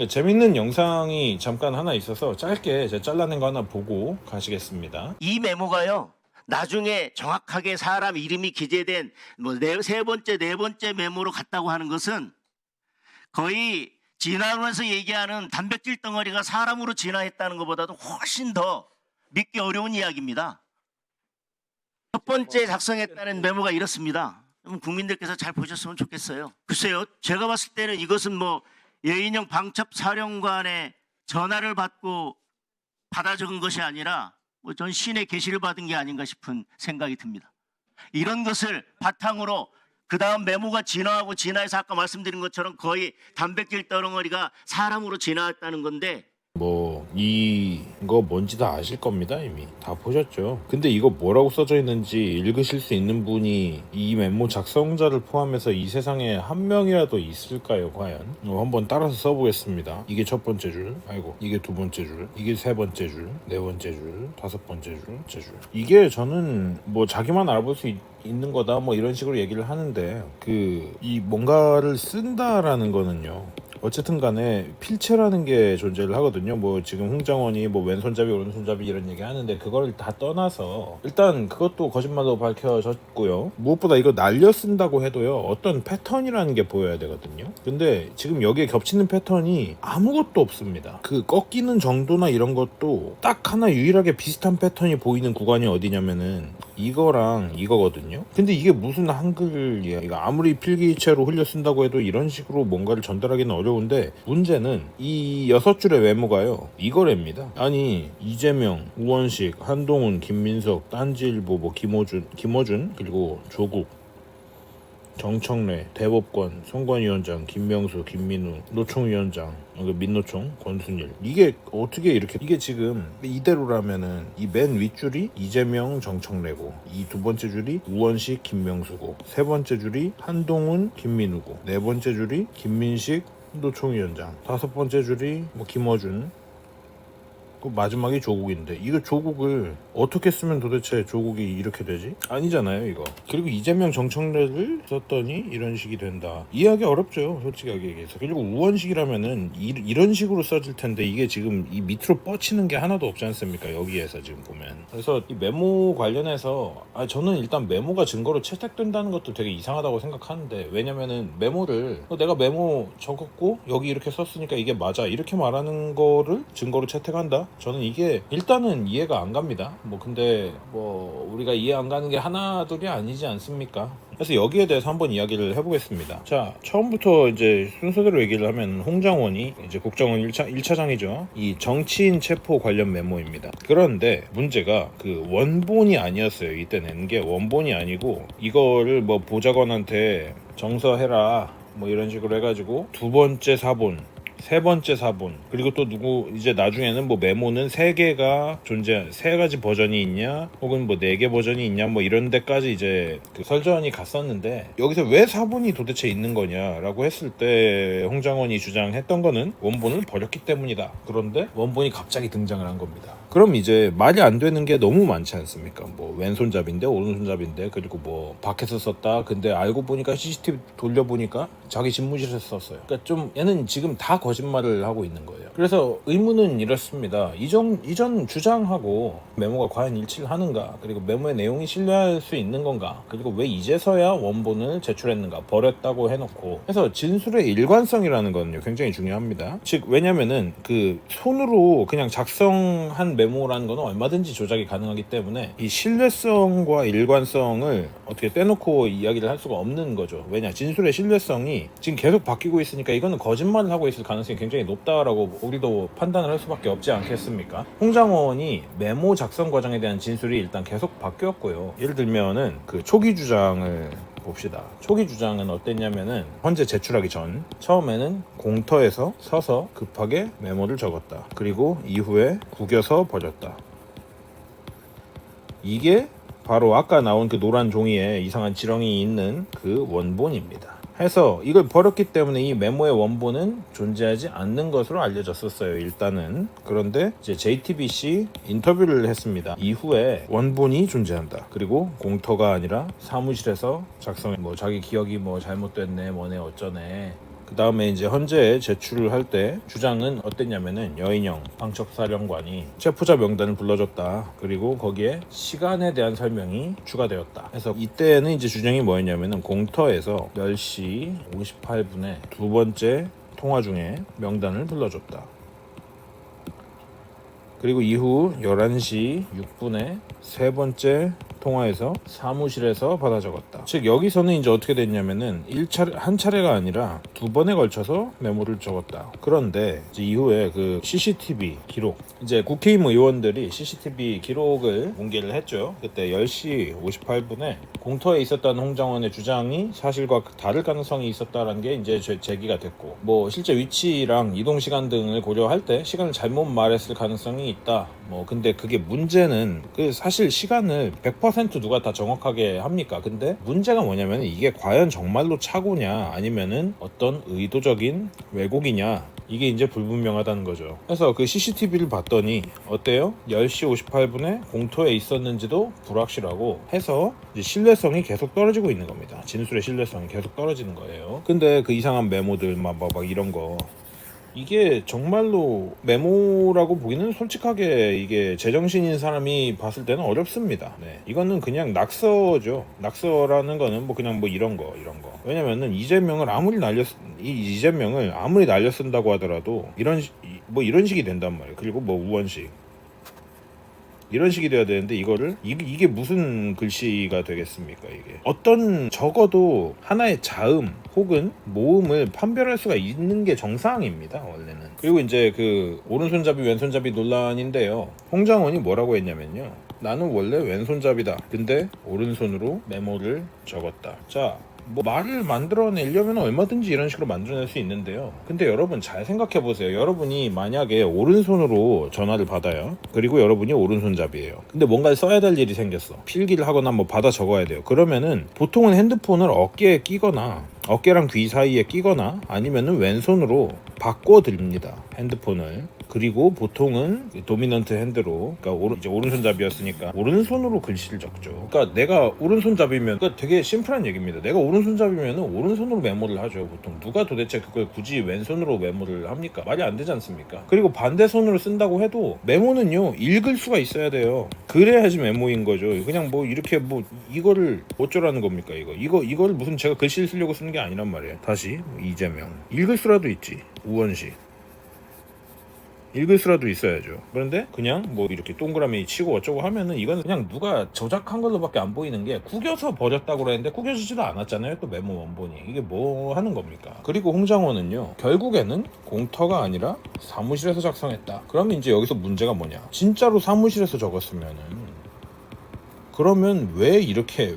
재밌는 영상이 잠깐 하나 있어서 짧게 제가 잘라낸 거 하나 보고 가시겠습니다. 이 메모가요. 나중에 정확하게 사람 이름이 기재된 세 번째, 네 번째 메모로 갔다고 하는 것은 거의 진화론에서 얘기하는 단백질 덩어리가 사람으로 진화했다는 것보다도 훨씬 더 믿기 어려운 이야기입니다. 첫 번째 작성했다는 메모가 이렇습니다. 국민들께서 잘 보셨으면 좋겠어요. 글쎄요, 제가 봤을 때는 이것은 예인영 방첩 사령관의 전화를 받고 받아 적은 것이 아니라 전 신의 계시를 받은 게 아닌가 싶은 생각이 듭니다. 이런 것을 바탕으로 그 다음 메모가 진화하고 진화해서 아까 말씀드린 것처럼 거의 단백질 덩어리가 사람으로 진화했다는 건데, 이거 뭔지 다 아실 겁니다. 이미 다 보셨죠. 근데 이거 뭐라고 써져 있는지 읽으실 수 있는 분이 이 메모 작성자를 포함해서 이 세상에 한 명이라도 있을까요 과연? 한번 따라서 써보겠습니다. 이게 첫 번째 줄, 이게 두 번째 줄, 이게 세 번째 줄, 네 번째 줄, 다섯 번째 줄, 이게 저는 자기만 알아볼 수 있는 거다 이런 식으로 얘기를 하는데, 이 뭔가를 쓴다라는 거는요, 어쨌든 간에 필체라는 게 존재를 하거든요. 지금 홍장원이 왼손잡이 오른손잡이 이런 얘기 하는데, 그거를 다 떠나서 일단 그것도 거짓말로 밝혀졌고요. 무엇보다 이거 날려 쓴다고 해도요, 어떤 패턴이라는 게 보여야 되거든요. 근데 지금 여기에 겹치는 패턴이 아무것도 없습니다. 그 꺾이는 정도나 이런 것도 딱 하나 유일하게 비슷한 패턴이 보이는 구간이 어디냐면은 이거랑 이거거든요. 근데 이게 무슨 한글이야. 이거 아무리 필기체로 흘려 쓴다고 해도 이런 식으로 뭔가를 전달하기는 어려운데, 문제는 이 6줄의 메모가요, 이거랍니다. 아니, 이재명, 우원식, 한동훈, 김민석, 딴지일보, 김어준, 그리고 조국, 정청래, 대법관, 선관위원장, 김명수, 김민우, 노총위원장, 민노총, 권순일. 이게 어떻게 이게 지금 이대로라면은 이 맨 윗줄이 이재명, 정청래고, 이 두 번째 줄이 우원식, 김명수고, 세 번째 줄이 한동훈, 김민우고, 네 번째 줄이 김민식, 노총위원장, 다섯 번째 줄이 김어준, 마지막이 조국인데, 이거 조국을 어떻게 쓰면 도대체 조국이 이렇게 되지? 아니잖아요 이거. 그리고 이재명 정청래를 썼더니 이런 식이 된다. 이해하기 어렵죠, 솔직하게 얘기해서. 그리고 우원식이라면은 이런 식으로 써질 텐데, 이게 지금 이 밑으로 뻗치는 게 하나도 없지 않습니까, 여기에서 지금 보면. 그래서 이 메모 관련해서 저는 일단 메모가 증거로 채택된다는 것도 되게 이상하다고 생각하는데, 왜냐면은 메모를 내가 메모 적었고 여기 이렇게 썼으니까 이게 맞아 이렇게 말하는 거를 증거로 채택한다? 저는 이게 일단은 이해가 안 갑니다. 근데 우리가 이해 안 가는 게 하나둘이 아니지 않습니까? 그래서 여기에 대해서 한번 이야기를 해보겠습니다. 자, 처음부터 이제 순서대로 얘기를 하면, 홍장원이 이제 국정원 1차장이죠. 이 정치인 체포 관련 메모입니다. 그런데 문제가 원본이 아니었어요. 이때 낸 게 원본이 아니고, 이거를 보좌관한테 정서해라 이런 식으로 해가지고 두 번째 사본, 세 번째 사본, 그리고 또 이제 나중에는 메모는 세 가지 버전이 있냐, 혹은 4개 버전이 있냐, 이런 데까지 이제 설전이 갔었는데, 여기서 왜 사본이 도대체 있는 거냐라고 했을 때 홍장원이 주장했던 거는 원본을 버렸기 때문이다. 그런데 원본이 갑자기 등장을 한 겁니다. 그럼 이제 말이 안 되는 게 너무 많지 않습니까? 왼손잡인데 오른손잡인데, 그리고 밖에서 썼다, 근데 알고 보니까 CCTV 돌려보니까 자기 집무실에서 썼어요. 그러니까 좀 얘는 지금 다 거짓말을 하고 있는 거예요. 그래서 의문은 이렇습니다. 이전 주장하고 메모가 과연 일치를 하는가, 그리고 메모의 내용이 신뢰할 수 있는 건가, 그리고 왜 이제서야 원본을 제출했는가, 버렸다고 해놓고. 그래서 진술의 일관성이라는 거는요, 굉장히 중요합니다. 즉, 왜냐면은 손으로 그냥 작성한 메모라는 거는 얼마든지 조작이 가능하기 때문에 이 신뢰성과 일관성을 어떻게 떼놓고 이야기를 할 수가 없는 거죠. 왜냐, 진술의 신뢰성이 지금 계속 바뀌고 있으니까 이거는 거짓말을 하고 있을 가능성이 굉장히 높다라고 우리도 판단을 할 수밖에 없지 않겠습니까? 홍장원이 메모 작성 과정에 대한 진술이 일단 계속 바뀌었고요. 예를 들면은 초기 주장을 봅시다. 초기 주장은 어땠냐면은, 현재 제출하기 전 처음에는 공터에서 서서 급하게 메모를 적었다. 그리고 이후에 구겨서 버렸다. 이게 바로 아까 나온 노란 종이에 이상한 지렁이 있는 원본입니다. 해서 이걸 버렸기 때문에 이 메모의 원본은 존재하지 않는 것으로 알려졌었어요, 일단은. 그런데 이제 JTBC 인터뷰를 했습니다. 이후에 원본이 존재한다. 그리고 공터가 아니라 사무실에서 작성해 자기 기억이 잘못됐네, 뭐네, 어쩌네, 그 다음에 이제 헌재에 제출을 할 때 주장은 어땠냐면은 여인영 방첩사령관이 체포자 명단을 불러줬다. 그리고 거기에 시간에 대한 설명이 추가되었다. 그래서 이때는 이제 주장이 뭐였냐면은 공터에서 10시 58분에 두 번째 통화 중에 명단을 불러줬다. 그리고 이후 11시 6분에 세 번째 통화에서 사무실에서 받아 적었다. 즉 여기서는 이제 어떻게 됐냐면은 한 차례가 아니라 두 번에 걸쳐서 메모를 적었다. 그런데 이제 이후에 그 CCTV 기록, 이제 국회의원 의원들이 CCTV 기록을 공개를 했죠. 그때 10시 58분에 공터에 있었던 홍장원의 주장이 사실과 다를 가능성이 있었다라는 게 이제 제기가 됐고, 뭐 실제 위치랑 이동 시간 등을 고려할 때 시간을 잘못 말했을 가능성이 있다. 뭐 근데 그게 문제는 그 사실 시간을 100% 누가 다 정확하게 합니까? 근데 문제가 뭐냐면 이게 과연 정말로 착오냐 아니면은 어떤 의도적인 왜곡이냐, 이게 이제 불분명하다는 거죠. 그래서 그 CCTV를 봤더니 어때요? 10시 58분에 공터에 있었는지도 불확실하고 해서 이제 신뢰성이 계속 떨어지고 있는 겁니다. 진술의 신뢰성이 계속 떨어지는 거예요. 근데 그 이상한 메모들 막 이런 거, 이게 정말로 메모라고 보기는 솔직하게 이게 제정신인 사람이 봤을 때는 어렵습니다. 네. 이거는 그냥 낙서죠. 낙서라는 거는 뭐 그냥 뭐 이런 거. 왜냐면은 이재명을 아무리 날려 쓴다고 하더라도 이런 식이 된단 말이에요. 그리고 뭐 우원식 이런 식이 돼야 되는데 이게 무슨 글씨가 되겠습니까? 이게 어떤 적어도 하나의 자음 혹은 모음을 판별할 수가 있는 게 정상입니다, 원래는. 그리고 이제 그 오른손잡이 왼손잡이 논란인데요. 홍장원이 뭐라고 했냐면요, 나는 원래 왼손잡이다. 근데 오른손으로 메모를 적었다. 자, 뭐 말을 만들어내려면 얼마든지 이런 식으로 만들어낼 수 있는데요. 근데 여러분 잘 생각해보세요. 여러분이 만약에 오른손으로 전화를 받아요. 그리고 여러분이 오른손잡이에요. 근데 뭔가를 써야 될 일이 생겼어. 필기를 하거나 뭐 받아 적어야 돼요. 그러면은 보통은 핸드폰을 어깨에 끼거나 어깨랑 귀 사이에 끼거나 아니면은 왼손으로 바꿔드립니다, 핸드폰을. 그리고 보통은 도미넌트 핸드로, 그러니까 이제 오른손잡이였으니까 오른손으로 글씨를 적죠. 그러니까 내가 오른손잡이면, 그러니까 되게 심플한 얘기입니다. 내가 오른손잡이면 오른손으로 메모를 하죠. 보통 누가 도대체 그걸 굳이 왼손으로 메모를 합니까? 말이 안 되지 않습니까? 그리고 반대손으로 쓴다고 해도 메모는요, 읽을 수가 있어야 돼요. 그래야지 메모인 거죠. 그냥 뭐 이렇게 뭐 이거를 어쩌라는 겁니까? 이걸 무슨 제가 글씨를 쓰려고 쓰는 게 아니란 말이에요. 다시 이재명 읽을 수라도 있지. 우원식 읽을 수라도 있어야죠. 그런데 그냥 뭐 이렇게 동그라미 치고 어쩌고 하면은 이건 그냥 누가 저작한 걸로밖에 안 보이는 게, 구겨서 버렸다고 그랬는데 구겨지지도 않았잖아요. 또 메모 원본이. 이게 뭐 하는 겁니까? 그리고 홍장원은요, 결국에는 공터가 아니라 사무실에서 작성했다. 그러면 이제 여기서 문제가 뭐냐? 진짜로 사무실에서 적었으면은, 그러면 왜 이렇게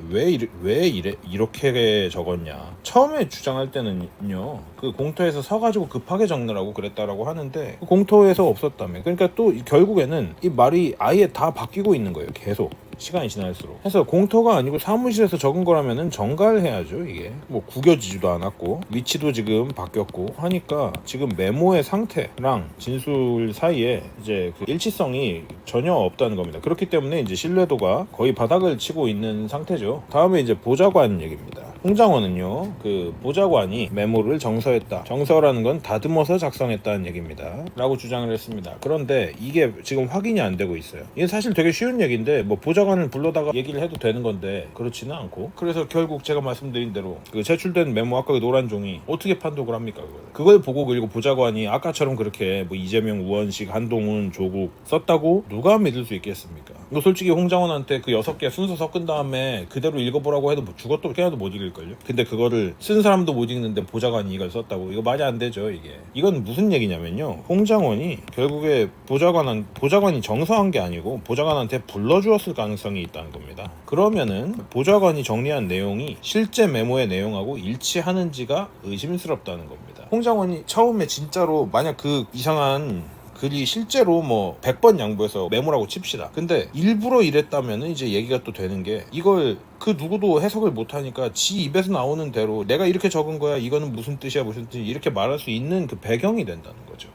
적었냐? 처음에 주장할 때는요, 그 공터에서 서가지고 급하게 적느라고 그랬다라고 하는데 그 공터에서 없었다며. 그러니까 또 결국에는 이 말이 아예 다 바뀌고 있는 거예요, 계속. 시간이 지날수록. 그래서 공터가 아니고 사무실에서 적은 거라면은 정갈해야죠. 이게 뭐 구겨지지도 않았고 위치도 지금 바뀌었고 하니까 지금 메모의 상태랑 진술 사이에 이제 그 일치성이 전혀 없다는 겁니다. 그렇기 때문에 이제 신뢰도가 거의 바닥을 치고 있는 상태죠. 다음에 이제 보좌관 얘기입니다. 홍장원은요, 그 보좌관이 메모를 정서했다. 정서라는 건 다듬어서 작성했다는 얘기입니다, 라고 주장을 했습니다. 그런데 이게 지금 확인이 안 되고 있어요. 이게 사실 되게 쉬운 얘기인데 뭐 보좌관을 불러다가 얘기를 해도 되는 건데 그렇지는 않고, 그래서 결국 제가 말씀드린 대로 그 제출된 메모, 아까 그 노란 종이 어떻게 판독을 합니까? 그걸 보고, 그리고 보좌관이 아까처럼 그렇게 뭐 이재명, 우원식, 한동훈, 조국 썼다고 누가 믿을 수 있겠습니까? 이거 솔직히 홍장원한테 그 6개 순서 섞은 다음에 그대로 읽어보라고 해도 뭐 죽어도 그냥도 못 읽을걸요? 근데 그거를 쓴 사람도 못 읽는데 보좌관이 이걸 썼다고? 이거 말이 안 되죠. 이건 무슨 얘기냐면요, 홍장원이 결국에 보좌관이 정서한 게 아니고 보좌관한테 불러주었을 가능성이 있다는 겁니다. 그러면은 보좌관이 정리한 내용이 실제 메모의 내용하고 일치하는지가 의심스럽다는 겁니다. 홍장원이 처음에 진짜로 만약 그 이상한 글이 실제로 뭐 100번 양보해서 메모라고 칩시다. 근데 일부러 이랬다면 이제 얘기가 또 되는 게, 이걸 그 누구도 해석을 못하니까 지 입에서 나오는 대로 내가 이렇게 적은 거야, 이거는 무슨 뜻이야, 이렇게 말할 수 있는 그 배경이 된다는 거죠.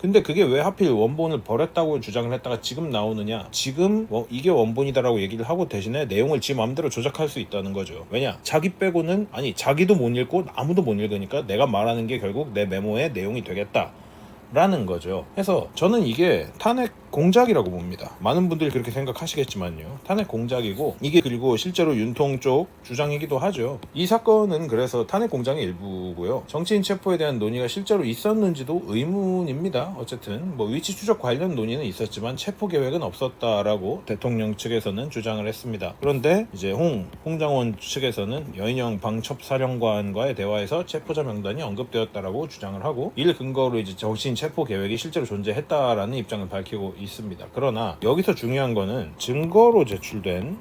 근데 그게 왜 하필 원본을 버렸다고 주장을 했다가 지금 나오느냐? 지금 이게 원본이다라고 얘기를 하고 대신에 내용을 지 마음대로 조작할 수 있다는 거죠. 왜냐? 자기 빼고는 아니 자기도 못 읽고 아무도 못 읽으니까 내가 말하는 게 결국 내 메모의 내용이 되겠다. 라는 거죠. 그래서 저는 이게 탄핵 공작이라고 봅니다. 많은 분들이 그렇게 생각하시겠지만요. 탄핵 공작이고 이게 그리고 실제로 윤통 쪽 주장이기도 하죠. 이 사건은 그래서 탄핵 공작의 일부고요. 정치인 체포에 대한 논의가 실제로 있었는지도 의문입니다. 어쨌든 뭐 위치 추적 관련 논의는 있었지만 체포 계획은 없었다라고 대통령 측에서는 주장을 했습니다. 그런데 이제 홍장원 측에서는 여인영 방첩사령관과의 대화에서 체포자 명단이 언급되었다라고 주장을 하고 이를 근거로 이제 정치인 체포 계획이 실제로 존재했다라는 입장을 밝히고 있습니다. 그러나 여기서 중요한 거는 증거로 제출된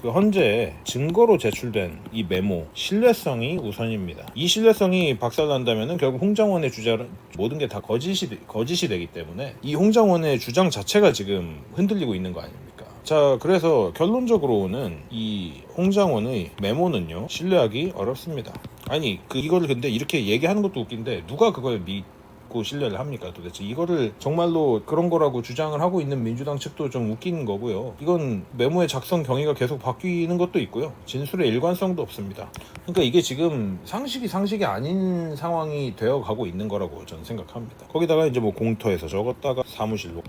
그 헌재에 증거로 제출된 이 메모 신뢰성이 우선입니다. 이 신뢰성이 박살난다면은 결국 홍장원의 주장 모든 게 다 거짓이 되기 때문에 이 홍장원의 주장 자체가 지금 흔들리고 있는 거 아닙니까? 자, 그래서 결론적으로는 이 홍장원의 메모는요 신뢰하기 어렵습니다. 아니 이거를 근데 이렇게 얘기하는 것도 웃긴데 누가 그걸 믿고 신뢰를 합니까 도대체? 이거를 정말로 그런 거라고 주장을 하고 있는 민주당 측도 좀 웃기는 거고요. 이건 메모의 작성 경위가 계속 바뀌는 것도 있고요. 진술의 일관성도 없습니다. 그러니까 이게 지금 상식이 아닌 상황이 되어 가고 있는 거라고 저는 생각합니다. 거기다가 이제 뭐 공터에서 적었다가 사무실로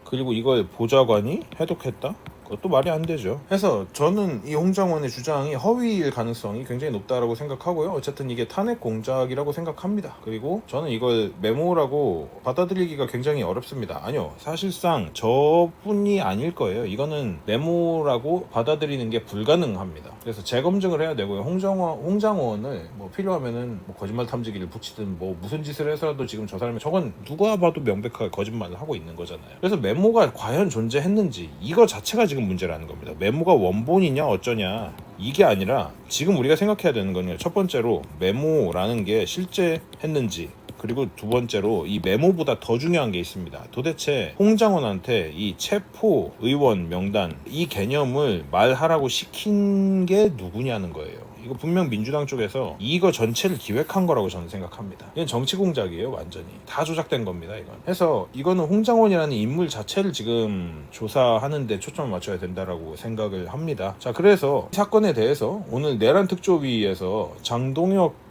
그리고 이걸 보좌관이 해독했다? 그것도 말이 안 되죠. 그래서 저는 이 홍장원의 주장이 허위일 가능성이 굉장히 높다라고 생각하고요. 어쨌든 이게 탄핵 공작이라고 생각합니다. 그리고 저는 이걸 메모라고 받아들이기가 굉장히 어렵습니다. 아니요, 사실상 저뿐이 아닐 거예요. 이거는 메모라고 받아들이는 게 불가능합니다. 그래서 재검증을 해야 되고요. 홍장원을 뭐 필요하면은 뭐 거짓말 탐지기를 붙이든 뭐 무슨 짓을 해서라도 지금 저 사람이 저건 누가 봐도 명백하게 거짓말을 하고 있는 거잖아요. 그래서 메모가 과연 존재했는지 이거 자체가 지금 문제라는 겁니다. 메모가 원본이냐 어쩌냐 이게 아니라 지금 우리가 생각해야 되는 거는 첫 번째로 메모라는 게 실제 했는지 그리고 두 번째로 이 메모보다 더 중요한 게 있습니다. 도대체 홍장원한테 이 체포 의원 명단 이 개념을 말하라고 시킨 게 누구냐는 거예요. 이거 분명 민주당 쪽에서 이거 전체를 기획한 거라고 저는 생각합니다. 이건 정치 공작이에요. 완전히 다 조작된 겁니다. 이건. 해서 이거는 홍장원이라는 인물 자체를 지금 조사하는 데 초점을 맞춰야 된다라고 생각을 합니다. 자, 그래서 이 사건에 대해서 오늘 내란 특조위에서 장동혁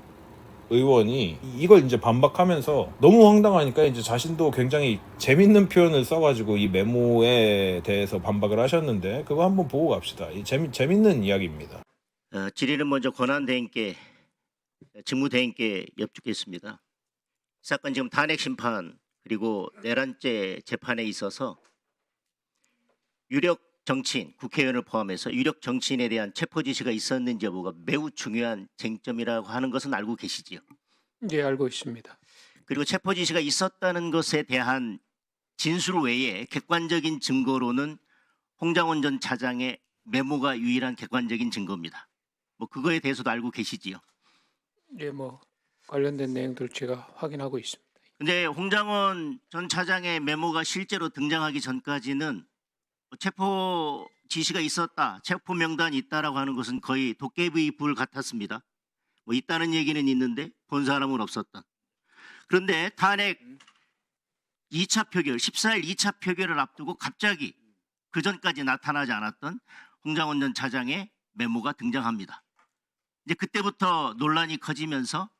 의원이 이걸 이제 반박하면서 너무 황당하니까 이제 자신도 굉장히 재밌는 표현을 써가지고 이 메모에 대해서 반박을 하셨는데 그거 한번 보고 갑시다. 이 재밌는 이야기입니다. 질의는 먼저 권한대행께 직무대행께 여쭙겠습니다. 이 사건 지금 탄핵 심판 그리고 내란죄 재판에 있어서 유력 정치인, 국회의원을 포함해서 유력 정치인에 대한 체포 지시가 있었는지 여부가 매우 중요한 쟁점이라고 하는 것은 알고 계시지요? 예, 알고 있습니다. 그리고 체포 지시가 있었다는 것에 대한 진술 외에 객관적인 증거로는 홍장원 전 차장의 메모가 유일한 객관적인 증거입니다. 뭐 그거에 대해서도 알고 계시지요? 예, 뭐 관련된 내용들 제가 확인하고 있습니다. 근데 홍장원 전 차장의 메모가 실제로 등장하기 전까지는 체포 지시가 있었다, 체포 명단이 있다라고 하는 것은 거의 도깨비 불 같았습니다. 뭐 있다는 얘기는 있는데 본 사람은 없었던. 그런데 탄핵 2차 표결, 14일 2차 표결을 앞두고 갑자기 그 전까지 나타나지 않았던 홍장원 전 차장의 메모가 등장합니다. 이제 그때부터 논란이 커지면서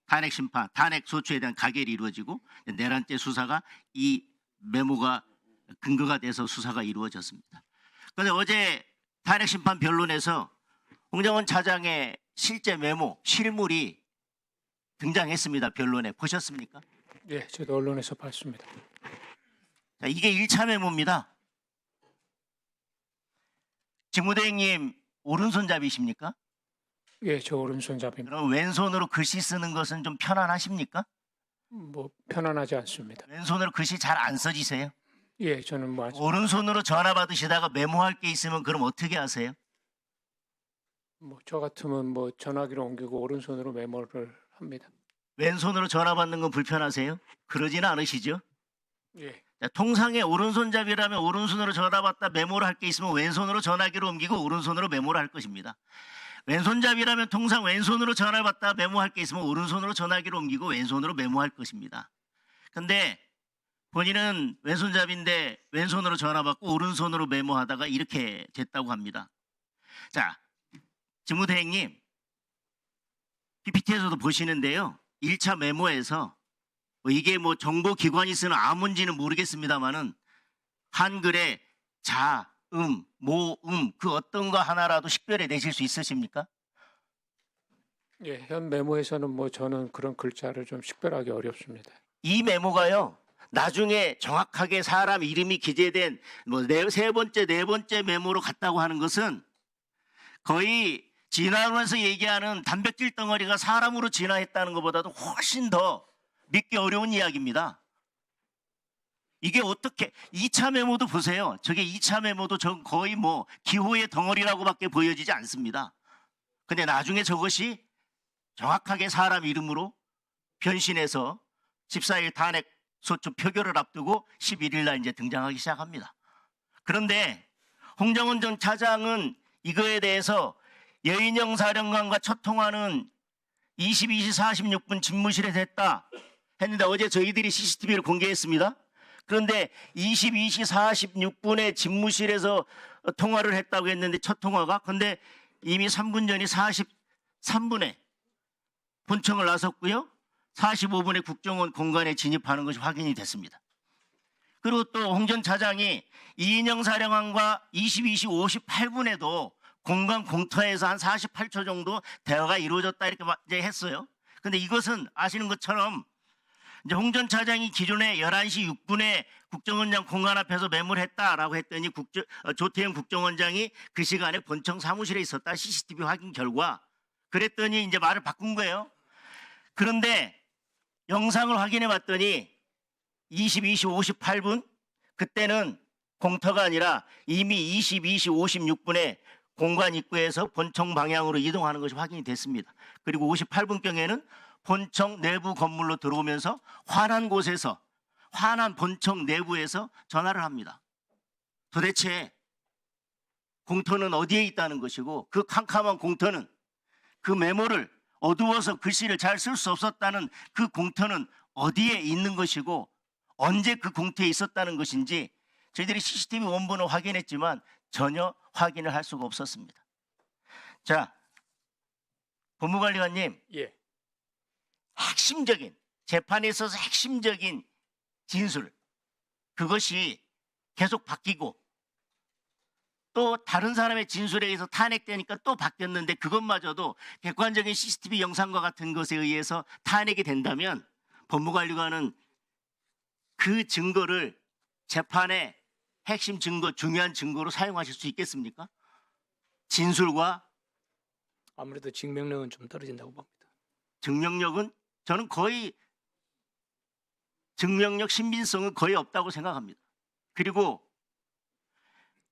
탄핵 심판, 탄핵 소추에 대한 가결이 이루어지고 내란죄 수사가 이 메모가 근거가 돼서 수사가 이루어졌습니다. 그런데 어제 탄핵 심판 변론에서 홍장원 차장의 실제 메모, 실물이 등장했습니다. 변론에 보셨습니까? 예, 저도 언론에서 봤습니다. 자, 이게 1차 메모입니다. 직무대행님 오른손잡이십니까? 예, 저 오른손잡이입니다. 그럼 왼손으로 글씨 쓰는 것은 좀 편안하십니까? 뭐 편안하지 않습니다. 왼손으로 글씨 잘 안 써지세요? 예, 저는 뭐 아직 오른손으로 전화 받으시다가 메모할 게 있으면 그럼 어떻게 하세요? 뭐 저 같으면 뭐 전화기로 옮기고 오른손으로 메모를 합니다. 왼손으로 전화 받는 건 불편하세요? 그러지는 않으시죠? 예, 자, 통상의 오른손잡이라면 오른손으로 전화 받다 메모를 할 게 있으면 왼손으로 전화기로 옮기고 오른손으로 메모를 할 것입니다. 왼손잡이라면 통상 왼손으로 전화를 받다가 메모할 게 있으면 오른손으로 전화기를 옮기고 왼손으로 메모할 것입니다. 근데 본인은 왼손잡이인데 왼손으로 전화 받고 오른손으로 메모하다가 이렇게 됐다고 합니다. 자, 직무대행님, PPT에서도 보시는데요. 1차 메모에서 이게 뭐 정보기관이 쓰는 아문지는 모르겠습니다만은 한글에 자, 모, 그 어떤 거 하나라도 식별해 내실 수 있으십니까? 예, 현 메모에서는 뭐 저는 그런 글자를 좀 식별하기 어렵습니다. 이 메모가요. 나중에 정확하게 사람 이름이 기재된 세 번째, 네 번째 메모로 갔다고 하는 것은 거의 진화론에서 얘기하는 단백질 덩어리가 사람으로 진화했다는 것보다도 훨씬 더 믿기 어려운 이야기입니다. 이게 어떻게 2차 메모도 보세요. 저게 2차 메모도 저 거의 뭐 기호의 덩어리라고밖에 보여지지 않습니다. 근데 나중에 저것이 정확하게 사람 이름으로 변신해서 14일 탄핵 소추 표결을 앞두고 11일 날 이제 등장하기 시작합니다. 그런데 홍정은 전 차장은 이거에 대해서 여인영 사령관과 첫 통화는 22시 46분 집무실에서 했다 했는데 어제 저희들이 CCTV를 공개했습니다. 그런데 22시 46분에 집무실에서 통화를 했다고 했는데 첫 통화가 근데 이미 3분 전이 43분에 본청을 나섰고요. 45분에 국정원 공간에 진입하는 것이 확인이 됐습니다. 그리고 또 홍 전 차장이 이인영 사령관과 22시 58분에도 공간 공터에서 한 48초 정도 대화가 이루어졌다 이렇게 이제 했어요. 근데 이것은 아시는 것처럼 이제 홍 전 차장이 기존에 11시 6분에 국정원장 공간 앞에서 메모를 했다라고 했더니 조태영 국정원장이 그 시간에 본청 사무실에 있었다 CCTV 확인 결과 그랬더니 이제 말을 바꾼 거예요. 그런데 영상을 확인해 봤더니 22시 58분 그때는 공터가 아니라 이미 22시 56분에 공간 입구에서 본청 방향으로 이동하는 것이 확인이 됐습니다. 그리고 58분경에는 본청 내부 건물로 들어오면서 환한 곳에서 환한 본청 내부에서 전화를 합니다. 도대체 공터는 어디에 있다는 것이고 그 캄캄한 공터는 그 메모를 어두워서 글씨를 잘 쓸 수 없었다는 그 공터는 어디에 있는 것이고 언제 그 공터에 있었다는 것인지 저희들이 CCTV 원본을 확인했지만 전혀 확인을 할 수가 없었습니다. 자, 법무관리관님, 예, 핵심적인 재판에 있어서 핵심적인 진술 그것이 계속 바뀌고 또 다른 사람의 진술에 의해서 탄핵되니까 또 바뀌었는데 그것마저도 객관적인 CCTV 영상과 같은 것에 의해서 탄핵이 된다면 법무관리관은 그 증거를 재판의 핵심 증거, 중요한 증거로 사용하실 수 있겠습니까? 진술과 아무래도 증명력은 좀 떨어진다고 봅니다. 증명력은 저는 거의 증명력 신빙성은 거의 없다고 생각합니다. 그리고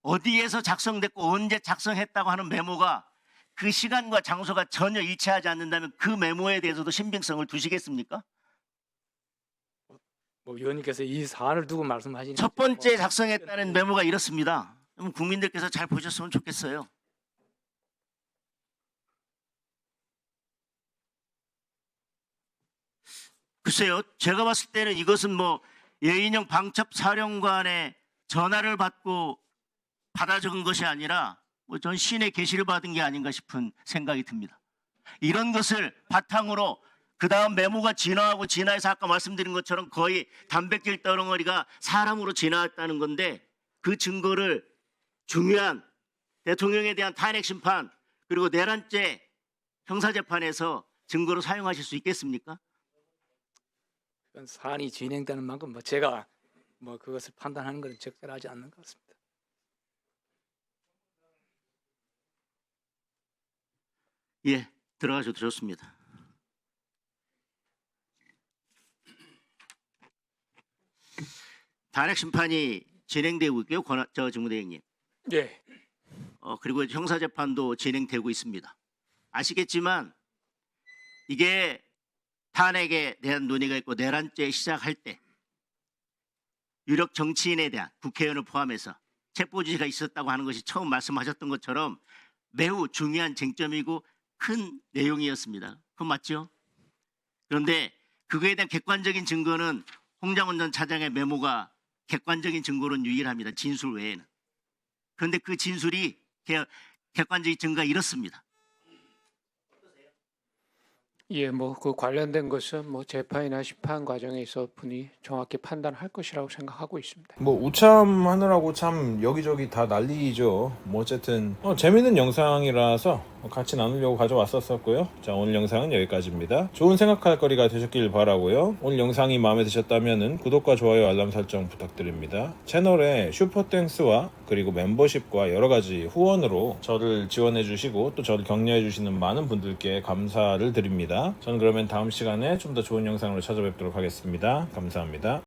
어디에서 작성됐고 언제 작성했다고 하는 메모가 그 시간과 장소가 전혀 일치하지 않는다면 그 메모에 대해서도 신빙성을 두시겠습니까? 뭐 위원님께서 이 사안을 두고 말씀하시는 첫 번째 작성했다는 메모가 이렇습니다. 그럼 국민들께서 잘 보셨으면 좋겠어요. 글쎄요, 제가 봤을 때는 이것은 뭐 예인영 방첩 사령관의 전화를 받고 받아 적은 것이 아니라 뭐 전 신의 계시를 받은 게 아닌가 싶은 생각이 듭니다. 이런 것을 바탕으로 그 다음 메모가 진화하고 진화해서 아까 말씀드린 것처럼 거의 단백질 덩어리가 사람으로 진화했다는 건데 그 증거를 중요한 대통령에 대한 탄핵 심판 그리고 내란죄 형사재판에서 증거로 사용하실 수 있겠습니까? 그건 사안이 진행되는 만큼 뭐 제가 뭐 그것을 판단하는 것은 적절하지 않는 것 같습니다. 예, 들어가셔도 좋습니다. 탄핵 심판이 진행되고 있고요. 저 직무대행님. 예, 그리고 형사재판도 진행되고 있습니다. 아시겠지만 이게 탄핵에 대한 논의가 있고 내란죄 시작할 때 유력 정치인에 대한 국회의원을 포함해서 체포 지시가 있었다고 하는 것이 처음 말씀하셨던 것처럼 매우 중요한 쟁점이고 큰 내용이었습니다. 그건 맞죠? 그런데 그거에 대한 객관적인 증거는 홍장원 전 차장의 메모가 객관적인 증거로는 유일합니다. 진술 외에는. 그런데 그 진술이 객관적인 증거가 이렇습니다. 예, 뭐 그 관련된 것은 뭐 재판이나 심판 과정에서 분이 정확히 판단할 것이라고 생각하고 있습니다. 뭐 우참하느라고 참 여기저기 다 난리죠. 뭐 어쨌든 재밌는 영상이라서 같이 나누려고 가져왔었고요. 자, 오늘 영상은 여기까지입니다. 좋은 생각할 거리가 되셨길 바라고요. 오늘 영상이 마음에 드셨다면은 구독과 좋아요, 알람 설정 부탁드립니다. 채널에 슈퍼땡스와 그리고 멤버십과 여러가지 후원으로 저를 지원해 주시고 또 저를 격려해 주시는 많은 분들께 감사를 드립니다. 저는 그러면 다음 시간에 좀 더 좋은 영상으로 찾아뵙도록 하겠습니다. 감사합니다.